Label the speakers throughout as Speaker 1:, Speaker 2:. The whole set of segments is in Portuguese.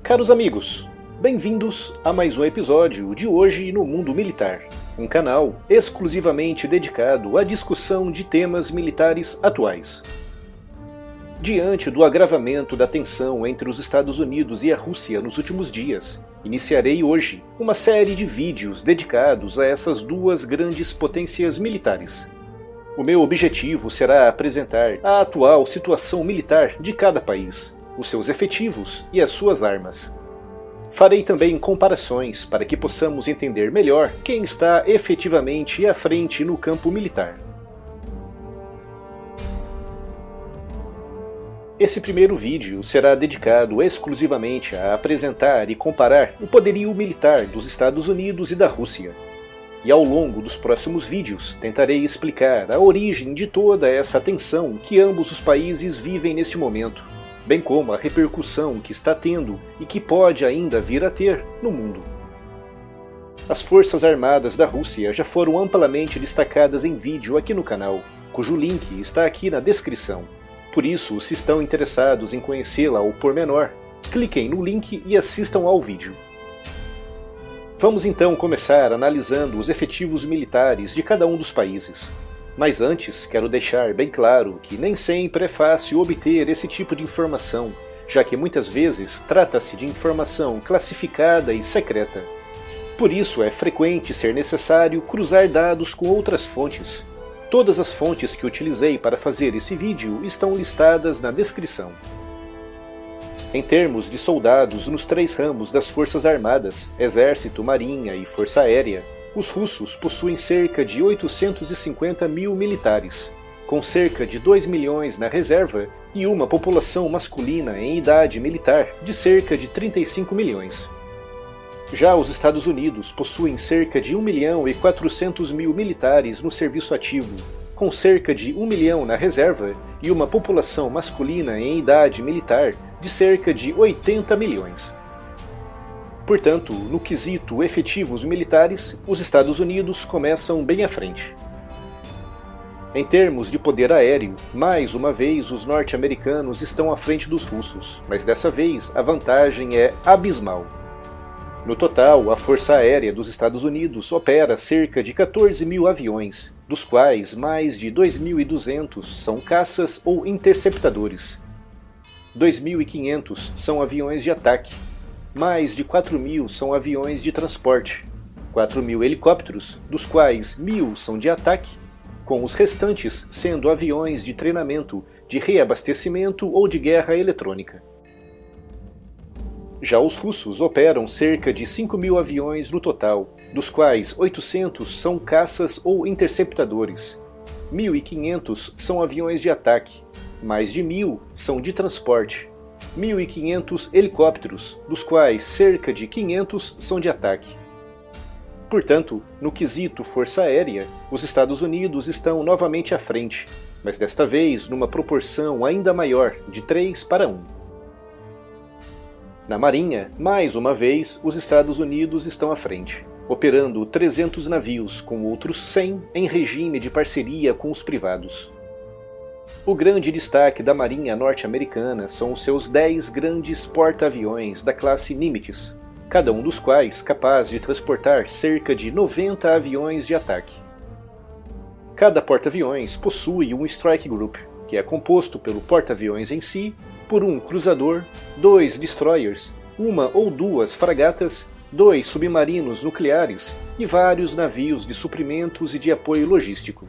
Speaker 1: Caros amigos, bem-vindos a mais um episódio de Hoje no Mundo Militar, um canal exclusivamente dedicado à discussão de temas militares atuais. Diante do agravamento da tensão entre os Estados Unidos e a Rússia nos últimos dias, iniciarei hoje uma série de vídeos dedicados a essas duas grandes potências militares. O meu objetivo será apresentar a atual situação militar de cada país, os seus efetivos e as suas armas. Farei também comparações para que possamos entender melhor quem está efetivamente à frente no campo militar. Esse primeiro vídeo será dedicado exclusivamente a apresentar e comparar o poderio militar dos Estados Unidos e da Rússia. E ao longo dos próximos vídeos tentarei explicar a origem de toda essa tensão que ambos os países vivem neste momento, bem como a repercussão que está tendo e que pode ainda vir a ter no mundo. As Forças Armadas da Rússia já foram amplamente destacadas em vídeo aqui no canal, cujo link está aqui na descrição. Por isso, se estão interessados em conhecê-la ao pormenor, cliquem no link e assistam ao vídeo. Vamos então começar analisando os efetivos militares de cada um dos países. Mas antes, quero deixar bem claro que nem sempre é fácil obter esse tipo de informação, já que muitas vezes trata-se de informação classificada e secreta. Por isso é frequente ser necessário cruzar dados com outras fontes. Todas as fontes que utilizei para fazer esse vídeo estão listadas na descrição. Em termos de soldados nos três ramos das Forças Armadas, Exército, Marinha e Força Aérea, os russos possuem cerca de 850 mil militares, com cerca de 2 milhões na reserva e uma população masculina em idade militar de cerca de 35 milhões. Já os Estados Unidos possuem cerca de 1 milhão e 400 mil militares no serviço ativo, com cerca de 1 milhão na reserva e uma população masculina em idade militar de cerca de 80 milhões. Portanto, no quesito efetivos militares, os Estados Unidos começam bem à frente. Em termos de poder aéreo, mais uma vez os norte-americanos estão à frente dos russos, mas dessa vez a vantagem é abismal. No total, a Força Aérea dos Estados Unidos opera cerca de 14 mil aviões, dos quais mais de 2.200 são caças ou interceptadores. 2.500 são aviões de ataque. Mais de 4.000 são aviões de transporte, 4.000 helicópteros, dos quais 1.000 são de ataque, com os restantes sendo aviões de treinamento, de reabastecimento ou de guerra eletrônica. Já os russos operam cerca de 5.000 aviões no total, dos quais 800 são caças ou interceptadores, 1.500 são aviões de ataque, mais de 1.000 são de transporte, 1.500 helicópteros, dos quais cerca de 500 são de ataque. Portanto, no quesito Força Aérea, os Estados Unidos estão novamente à frente, mas desta vez numa proporção ainda maior, de 3 para 1. Na Marinha, mais uma vez, os Estados Unidos estão à frente, operando 300 navios, com outros 100 em regime de parceria com os privados. O grande destaque da Marinha norte-americana são os seus 10 grandes porta-aviões da classe Nimitz, cada um dos quais capaz de transportar cerca de 90 aviões de ataque. Cada porta-aviões possui um Strike Group, que é composto pelo porta-aviões em si, por um cruzador, 2 destroyers, uma ou 2 fragatas, 2 submarinos nucleares e vários navios de suprimentos e de apoio logístico.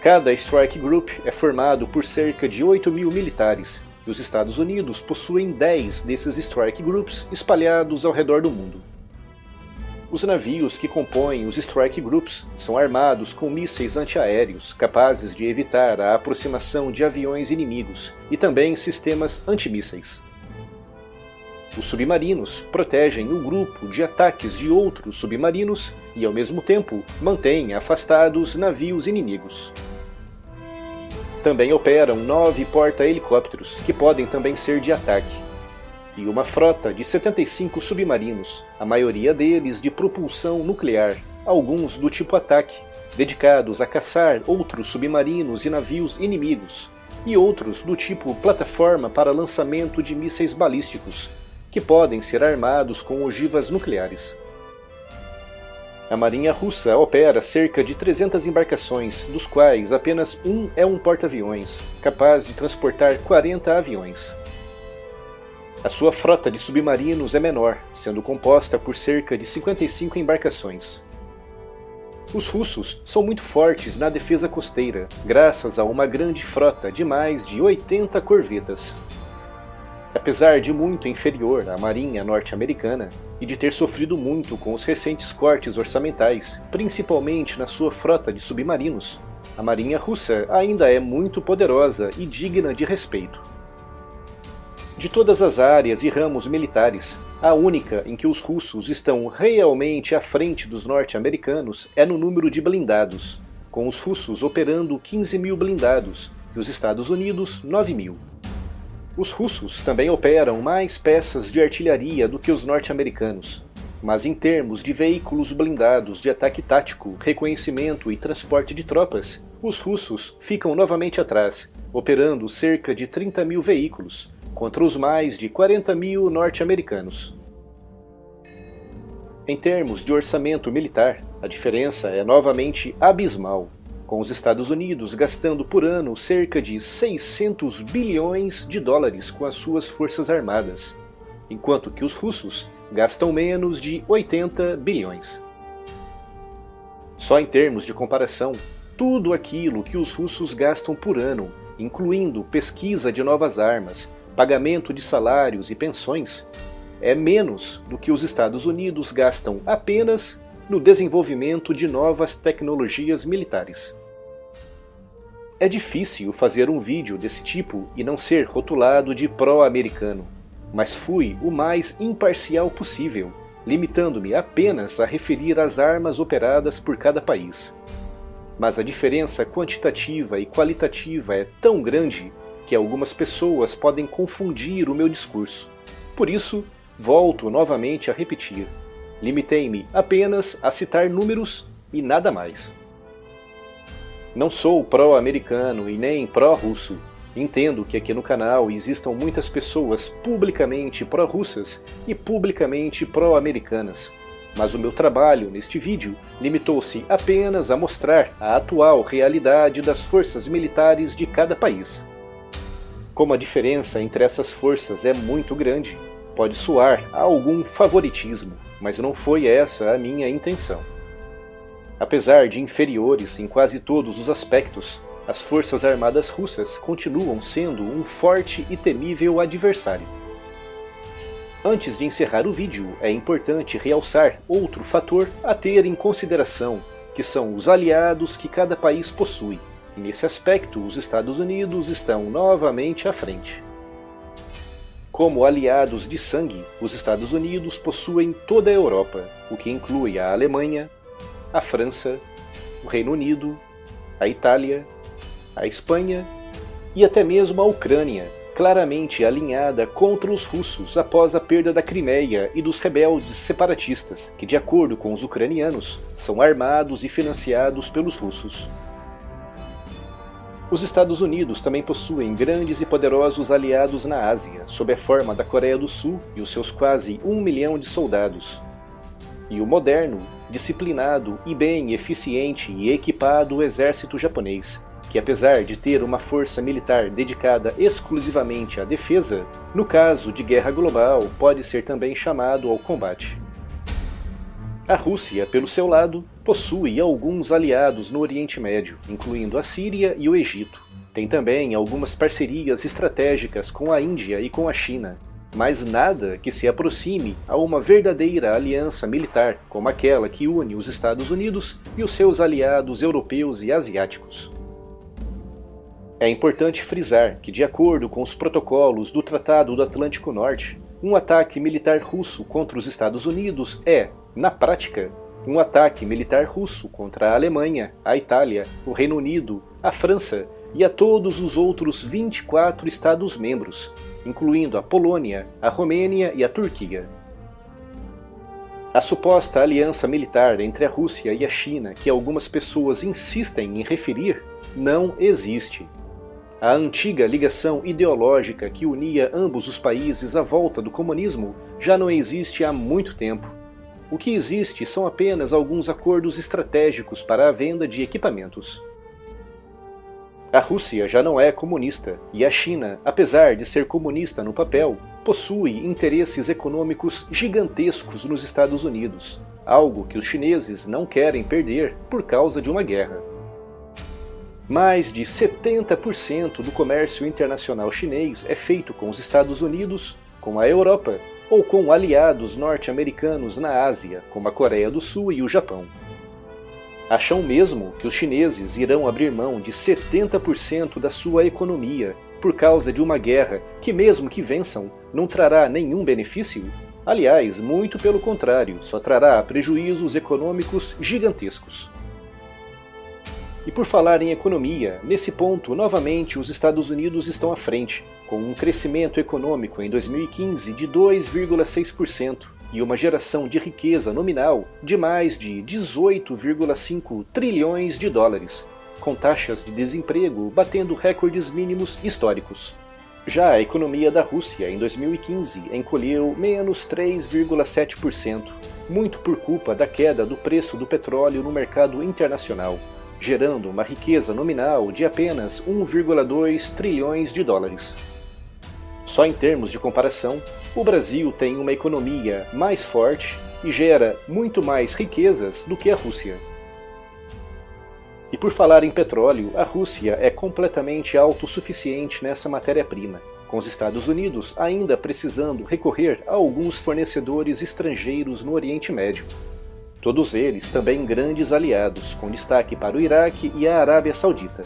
Speaker 1: Cada Strike Group é formado por cerca de 8.000 militares, e os Estados Unidos possuem 10 desses Strike Groups espalhados ao redor do mundo. Os navios que compõem os Strike Groups são armados com mísseis antiaéreos capazes de evitar a aproximação de aviões inimigos e também sistemas antimísseis. Os submarinos protegem o grupo de ataques de outros submarinos e, ao mesmo tempo, mantêm afastados navios inimigos. Também operam 9 porta-helicópteros, que podem também ser de ataque, e uma frota de 75 submarinos, a maioria deles de propulsão nuclear, alguns do tipo ataque, dedicados a caçar outros submarinos e navios inimigos, e outros do tipo plataforma para lançamento de mísseis balísticos, que podem ser armados com ogivas nucleares. A Marinha Russa opera cerca de 300 embarcações, dos quais apenas um é um porta-aviões, capaz de transportar 40 aviões. A sua frota de submarinos é menor, sendo composta por cerca de 55 embarcações. Os russos são muito fortes na defesa costeira, graças a uma grande frota de mais de 80 corvetas. Apesar de muito inferior à marinha norte-americana e de ter sofrido muito com os recentes cortes orçamentais, principalmente na sua frota de submarinos, a marinha russa ainda é muito poderosa e digna de respeito. De todas as áreas e ramos militares, a única em que os russos estão realmente à frente dos norte-americanos é no número de blindados, com os russos operando 15.000 blindados e os Estados Unidos 9.000. Os russos também operam mais peças de artilharia do que os norte-americanos, mas em termos de veículos blindados de ataque tático, reconhecimento e transporte de tropas, os russos ficam novamente atrás, operando cerca de 30.000 veículos, contra os mais de 40.000 norte-americanos. Em termos de orçamento militar, a diferença é novamente abismal, com os Estados Unidos gastando por ano cerca de 600 bilhões de dólares com as suas forças armadas, enquanto que os russos gastam menos de 80 bilhões. Só em termos de comparação, tudo aquilo que os russos gastam por ano, incluindo pesquisa de novas armas, pagamento de salários e pensões, é menos do que os Estados Unidos gastam apenas no desenvolvimento de novas tecnologias militares. É difícil fazer um vídeo desse tipo e não ser rotulado de pró-americano, mas fui o mais imparcial possível, limitando-me apenas a referir as armas operadas por cada país. Mas a diferença quantitativa e qualitativa é tão grande que algumas pessoas podem confundir o meu discurso. Por isso, volto novamente a repetir. Limitei-me apenas a citar números e nada mais. Não sou pró-americano e nem pró-russo. Entendo que aqui no canal existam muitas pessoas publicamente pró-russas e publicamente pró-americanas, mas o meu trabalho neste vídeo limitou-se apenas a mostrar a atual realidade das forças militares de cada país. Como a diferença entre essas forças é muito grande, pode soar a algum favoritismo, mas não foi essa a minha intenção. Apesar de inferiores em quase todos os aspectos, as forças armadas russas continuam sendo um forte e temível adversário. Antes de encerrar o vídeo, é importante realçar outro fator a ter em consideração, que são os aliados que cada país possui. E nesse aspecto, os Estados Unidos estão novamente à frente. Como aliados de sangue, os Estados Unidos possuem toda a Europa, o que inclui a Alemanha, a França, o Reino Unido, a Itália, a Espanha e até mesmo a Ucrânia, claramente alinhada contra os russos após a perda da Crimeia e dos rebeldes separatistas, que, de acordo com os ucranianos, são armados e financiados pelos russos. Os Estados Unidos também possuem grandes e poderosos aliados na Ásia, sob a forma da Coreia do Sul e os seus quase 1 milhão de soldados. E o moderno, disciplinado e bem eficiente e equipado exército japonês, que apesar de ter uma força militar dedicada exclusivamente à defesa, no caso de guerra global pode ser também chamado ao combate. A Rússia, pelo seu lado, possui alguns aliados no Oriente Médio, incluindo a Síria e o Egito. Tem também algumas parcerias estratégicas com a Índia e com a China, mas nada que se aproxime a uma verdadeira aliança militar como aquela que une os Estados Unidos e os seus aliados europeus e asiáticos. É importante frisar que, de acordo com os protocolos do Tratado do Atlântico Norte, um ataque militar russo contra os Estados Unidos é, na prática, um ataque militar russo contra a Alemanha, a Itália, o Reino Unido, a França e a todos os outros 24 Estados-membros, incluindo a Polônia, a Romênia e a Turquia. A suposta aliança militar entre a Rússia e a China, que algumas pessoas insistem em referir, não existe. A antiga ligação ideológica que unia ambos os países à volta do comunismo já não existe há muito tempo. O que existe são apenas alguns acordos estratégicos para a venda de equipamentos. A Rússia já não é comunista, e a China, apesar de ser comunista no papel, possui interesses econômicos gigantescos nos Estados Unidos, algo que os chineses não querem perder por causa de uma guerra. Mais de 70% do comércio internacional chinês é feito com os Estados Unidos, com a Europa ou com aliados norte-americanos na Ásia, como a Coreia do Sul e o Japão. Acham mesmo que os chineses irão abrir mão de 70% da sua economia por causa de uma guerra que, mesmo que vençam, não trará nenhum benefício? Aliás, muito pelo contrário, só trará prejuízos econômicos gigantescos. E por falar em economia, nesse ponto, novamente, os Estados Unidos estão à frente, com um crescimento econômico em 2015 de 2,6% e uma geração de riqueza nominal de mais de 18,5 trilhões de dólares, com taxas de desemprego batendo recordes mínimos históricos. Já a economia da Rússia em 2015 encolheu menos 3,7%, muito por culpa da queda do preço do petróleo no mercado internacional, gerando uma riqueza nominal de apenas 1,2 trilhões de dólares. Só em termos de comparação, o Brasil tem uma economia mais forte e gera muito mais riquezas do que a Rússia. E por falar em petróleo, a Rússia é completamente autossuficiente nessa matéria-prima, com os Estados Unidos ainda precisando recorrer a alguns fornecedores estrangeiros no Oriente Médio. Todos eles também grandes aliados, com destaque para o Iraque e a Arábia Saudita.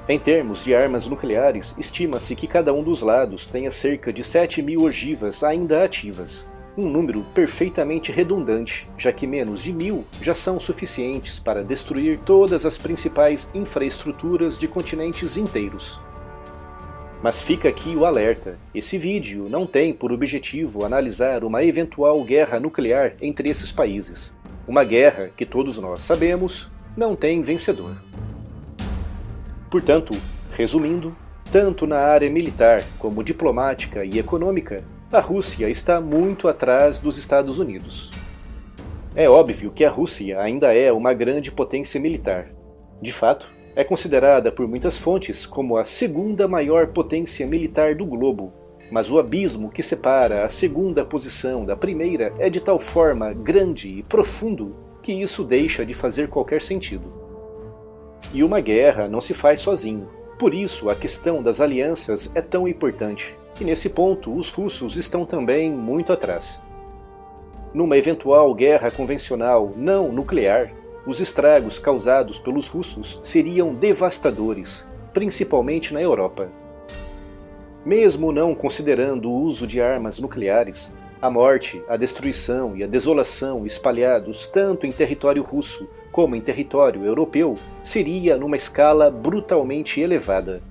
Speaker 1: Em termos de armas nucleares, estima-se que cada um dos lados tenha cerca de 7.000 ogivas ainda ativas, um número perfeitamente redundante, já que menos de 1.000 já são suficientes para destruir todas as principais infraestruturas de continentes inteiros. Mas fica aqui o alerta, esse vídeo não tem por objetivo analisar uma eventual guerra nuclear entre esses países. Uma guerra que todos nós sabemos não tem vencedor. Portanto, resumindo, tanto na área militar como diplomática e econômica, a Rússia está muito atrás dos Estados Unidos. É óbvio que a Rússia ainda é uma grande potência militar. De fato, é considerada por muitas fontes como a segunda maior potência militar do globo, mas o abismo que separa a segunda posição da primeira é de tal forma grande e profundo que isso deixa de fazer qualquer sentido. E uma guerra não se faz sozinho, por isso a questão das alianças é tão importante, e nesse ponto os russos estão também muito atrás. Numa eventual guerra convencional não nuclear, os estragos causados pelos russos seriam devastadores, principalmente na Europa. Mesmo não considerando o uso de armas nucleares, a morte, a destruição e a desolação espalhados tanto em território russo como em território europeu seria numa escala brutalmente elevada.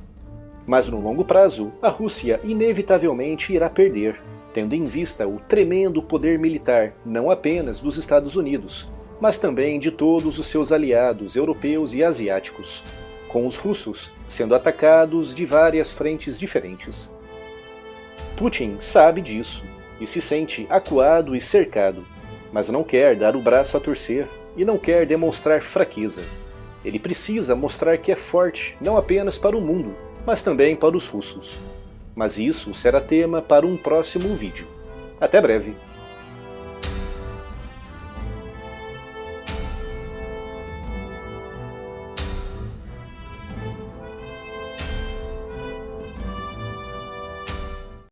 Speaker 1: Mas no longo prazo, a Rússia inevitavelmente irá perder, tendo em vista o tremendo poder militar não apenas dos Estados Unidos, mas também de todos os seus aliados europeus e asiáticos, com os russos sendo atacados de várias frentes diferentes. Putin sabe disso e se sente acuado e cercado, mas não quer dar o braço a torcer e não quer demonstrar fraqueza. Ele precisa mostrar que é forte não apenas para o mundo, mas também para os russos. Mas isso será tema para um próximo vídeo. Até breve!